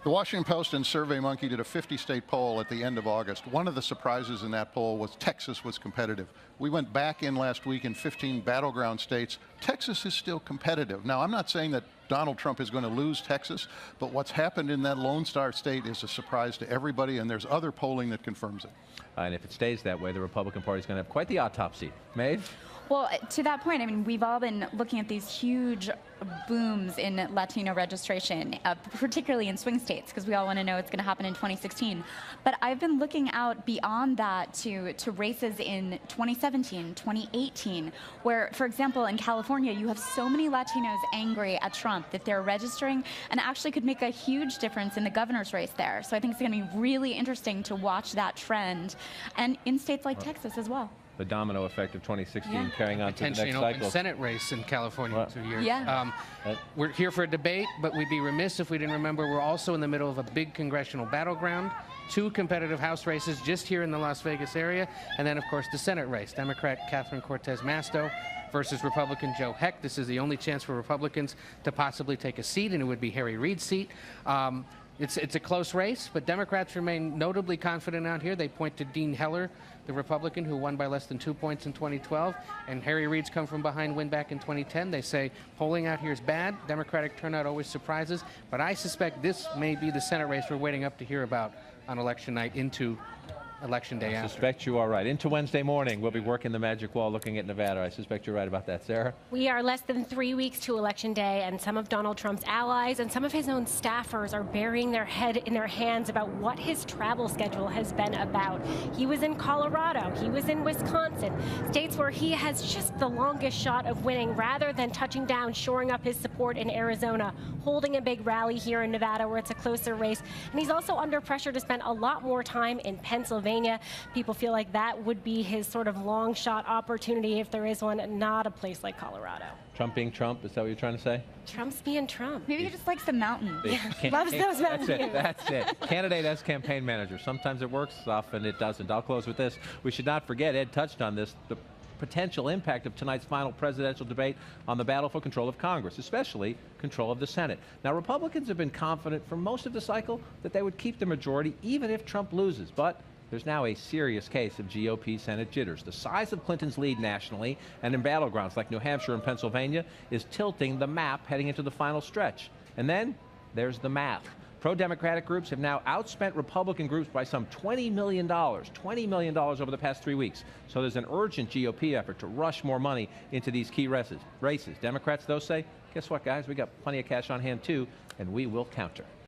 The Washington Post and SurveyMonkey did a 50-state poll at the end of August. One of the surprises in that poll was Texas was competitive. We went back in last week in 15 battleground states. Texas is still competitive. Now, I'm not saying that Donald Trump is going to lose Texas, but what's happened in that Lone Star state is a surprise to everybody, and there's other polling that confirms it. And if it stays that way, the Republican Party is going to have quite the autopsy. Maeve? Well, to that point, I mean, we've all been looking at these huge booms in Latino registration, particularly in swing states, because we all want to know what's going to happen in 2016. But I've been looking out beyond that to races in 2017, 2018, where, for example, in California, you have so many Latinos angry at Trump that they're registering and actually could make a huge difference in the governor's race there. So I think it's going to be really interesting to watch that trend, and in states like Texas as well. The domino effect of 2016 carrying on to the next Potentially an cycle. open Senate race in California in 2 years. Yeah. We're here for a debate, but we'd be remiss if we didn't remember we're also in the middle of a big congressional battleground. 2 competitive House races just here in the Las Vegas area, and then, of course, the Senate race. Democrat Catherine Cortez Masto versus Republican Joe Heck. This is the only chance for Republicans to possibly take a seat, and it would be Harry Reid's seat. It's a close race, but Democrats remain notably confident out here. They point to Dean Heller, the Republican who won by less than 2 points in 2012, and Harry Reid's come from behind win back in 2010. They say polling out here is bad. Democratic turnout always surprises, but I suspect this may be the Senate race we're waiting up to hear about on election night into Election Day I after. suspect you are right. Into Wednesday morning, we'll be working the magic wall looking at Nevada. I suspect you're right about that, Sarah. We are less than 3 weeks to Election Day, and some of Donald Trump's allies and some of his own staffers are burying their head in their hands about what his travel schedule has been about. He was in Colorado. He was in Wisconsin, states where he has just the longest shot of winning, rather than touching down, shoring up his support in Arizona, holding a big rally here in Nevada where it's a closer race. And he's also under pressure to spend a lot more time in Pennsylvania. People feel like that would be his sort of long shot opportunity, if there is one, not a place like Colorado. Trump being Trump, is that what you're trying to say? Trump's being Trump. Maybe he just likes the mountains. Loves those mountains. That's it. Candidate as campaign manager. Sometimes it works, often it doesn't. I'll close with this. We should not forget, Ed touched on this, the potential impact of tonight's final presidential debate on the battle for control of Congress, especially control of the Senate. Now, Republicans have been confident for most of the cycle that they would keep the majority even if Trump loses, but there's now a serious case of GOP Senate jitters. The size of Clinton's lead nationally and in battlegrounds like New Hampshire and Pennsylvania is tilting the map heading into the final stretch. And then there's the math. Pro-Democratic groups have now outspent Republican groups by some $20 million over the past 3 weeks. So there's an urgent GOP effort to rush more money into these key races. Democrats, though, say, guess what, guys? We got plenty of cash on hand, too, and we will counter.